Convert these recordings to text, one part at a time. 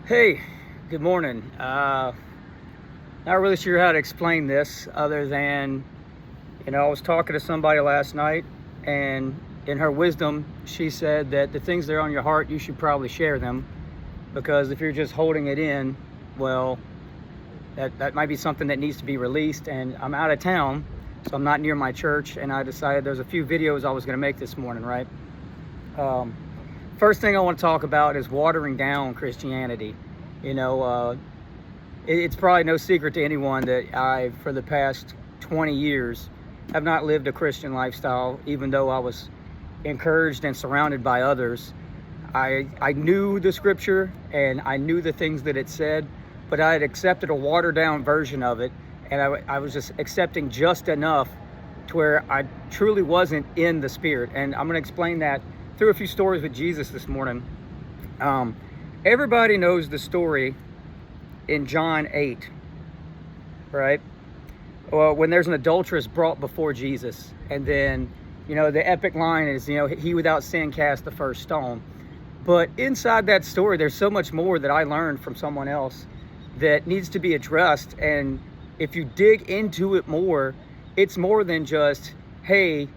Hey, good morning. Not really sure how to explain this other than, I was talking to somebody last night, and in her wisdom, she said that the things that are on your heart, you should probably share them, because if you're just holding it in, well, that might be something that needs to be released. And I'm out of town, so I'm not near my church, and I decided there's a few videos I was going to make this morning, right? First thing I want to talk about is watering down Christianity. It's probably no secret to anyone that for the past 20 years, have not lived a Christian lifestyle, even though I was encouraged and surrounded by others. I knew the scripture and I knew the things that it said, but I had accepted a watered down version of it, and I was just accepting just enough to where I truly wasn't in the spirit. And I'm going to explain that through a few stories with Jesus this morning. Everybody knows the story in John 8, right? Well, when there's an adulteress brought before Jesus, and then, the epic line is, he without sin cast the first stone. But inside that story, there's so much more that I learned from someone else that needs to be addressed. And if you dig into it more, it's more than just, hey,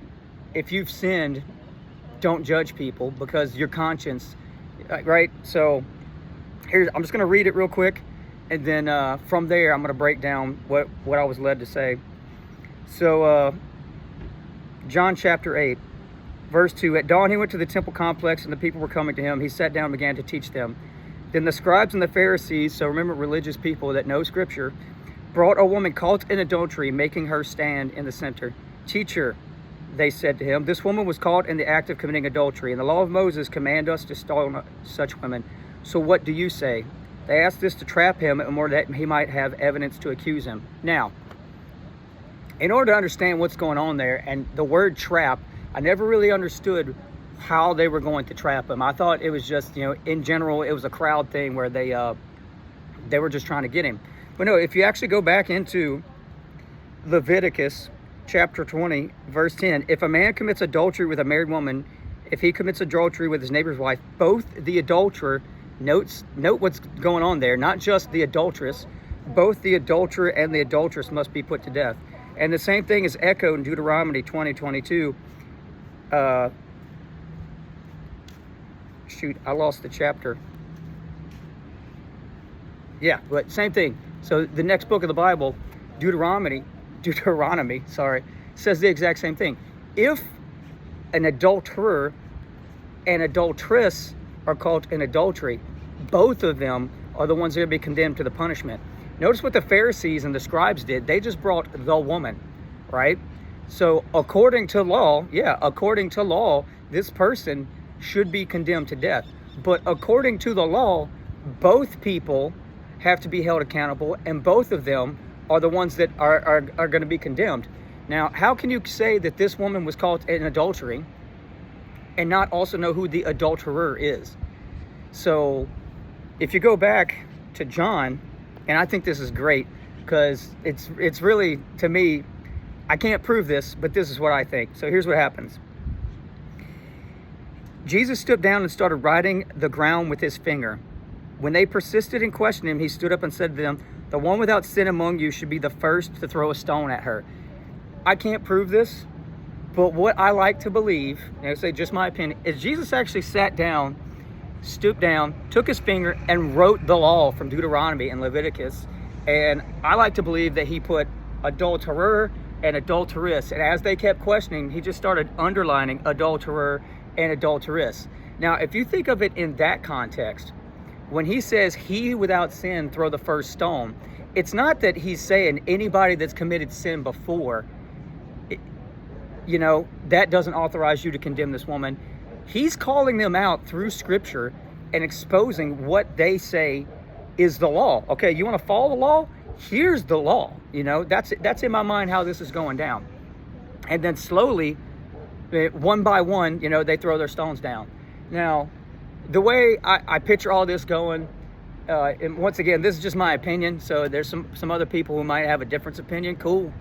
if you've sinned, don't judge people because your conscience, right? So I'm just going to read it real quick, and then from there I'm going to break down what I was led to say. So John chapter 8, verse 2, at dawn he went to the temple complex, and the people were coming to him. He sat down and began to teach them. Then the scribes and the Pharisees, so remember, religious people that know scripture, brought a woman caught in adultery, making her stand in the center. Teacher, they said to him, this woman was caught in the act of committing adultery, and the law of Moses commands us to stone such women. So what do you say? They asked this to trap him in order that he might have evidence to accuse him. Now, in order to understand what's going on there, and the word trap, I never really understood how they were going to trap him. I thought it was just, in general, it was a crowd thing where they were just trying to get him. But no, if you actually go back into Leviticus chapter 20, verse 10, if a man commits adultery with a married woman, if he commits adultery with his neighbor's wife, both the adulterer, note what's going on there, not just the adulteress, both the adulterer and the adulteress must be put to death. And the same thing is echoed in Deuteronomy 20:22. Shoot, I lost the chapter. Yeah, but same thing. So the next book of the Bible, Deuteronomy, says the exact same thing. If an adulterer and adulteress are caught in adultery, both of them are the ones that are going to be condemned to the punishment. Notice what the Pharisees and the scribes did. They just brought the woman, right? So according to law, this person should be condemned to death. But according to the law, both people have to be held accountable, and both of them are the ones that are going to be condemned. Now, how can you say that this woman was caught in adultery and not also know who the adulterer is? So if you go back to John, and I think this is great because it's really, to me, I can't prove this, but this is what I think. So here's what happens. Jesus stooped down and started writing the ground with his finger. When they persisted in questioning him, he stood up and said to them, the one without sin among you should be the first to throw a stone at her. I can't prove this, but what I like to believe, and I say just my opinion, is Jesus actually sat down, stooped down, took his finger, and wrote the law from Deuteronomy and Leviticus. And I like to believe that he put adulterer and adulteress. And as they kept questioning, he just started underlining adulterer and adulteress. Now, if you think of it in that context, when he says he without sin throw the first stone, it's not that he's saying anybody that's committed sin before, that doesn't authorize you to condemn this woman. He's calling them out through scripture and exposing what they say is the law. Okay, you want to follow the law? Here's the law. That's in my mind how this is going down. And then slowly, one by one, they throw their stones down. Now, the way I picture all this going, and once again, this is just my opinion, so there's some other people who might have a different opinion. Cool,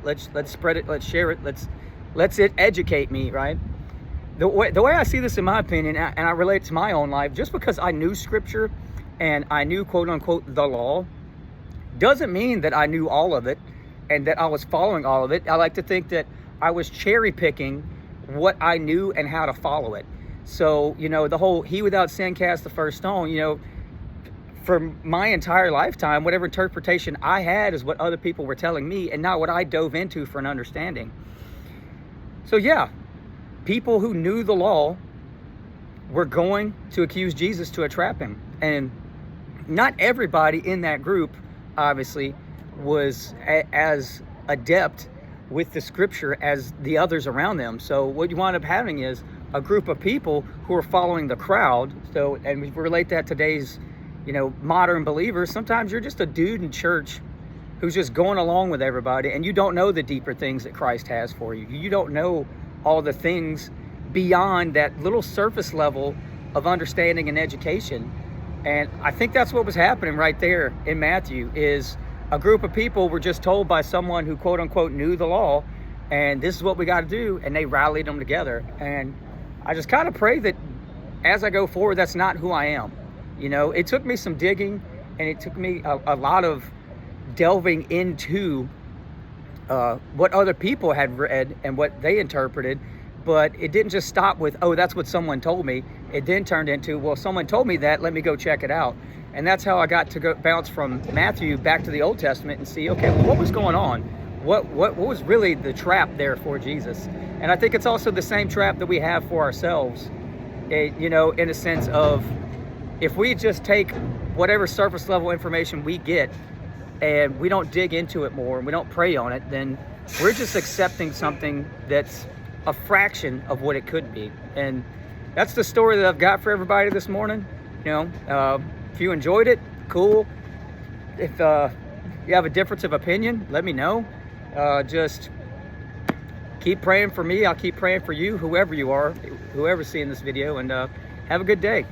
let's spread it, let's share it, let's educate me, right? The way I see this, in my opinion, and I relate to my own life, just because I knew scripture and I knew, quote unquote, the law, doesn't mean that I knew all of it and that I was following all of it. I like to think that I was cherry picking what I knew and how to follow it. So, you know, the whole he without sin cast the first stone, you know, for my entire lifetime, whatever interpretation I had is what other people were telling me and not what I dove into for an understanding. So yeah, people who knew the law were going to accuse Jesus to trap him. And not everybody in that group, obviously, was as adept with the scripture as the others around them. So what you wind up having is a group of people who are following the crowd. So, and we relate that to today's, you know, modern believers. Sometimes you're just a dude in church who's just going along with everybody, and you don't know the deeper things that Christ has for you. You don't know all the things beyond that little surface level of understanding and education. And I think that's what was happening right there in Matthew, is a group of people were just told by someone who, quote unquote, knew the law, and this is what we got to do, and they rallied them together. And I just kind of pray that as I go forward, that's not who I am. You know, it took me some digging, and it took me a lot of delving into what other people had read and what they interpreted. But it didn't just stop with, oh, that's what someone told me. It then turned into, well, someone told me that, let me go check it out. And that's how I got to go bounce from Matthew back to the Old Testament and see, okay, well, what was going on? What was really the trap there for Jesus? And I think it's also the same trap that we have for ourselves, you know, in a sense of, if we just take whatever surface level information we get and we don't dig into it more and we don't pray on it, then we're just accepting something that's a fraction of what it could be. And that's the story that I've got for everybody this morning. You know, if you enjoyed it, cool. If you have a difference of opinion, let me know. Just keep praying for me. I'll keep praying for you, whoever you are, whoever's seeing this video, and have a good day.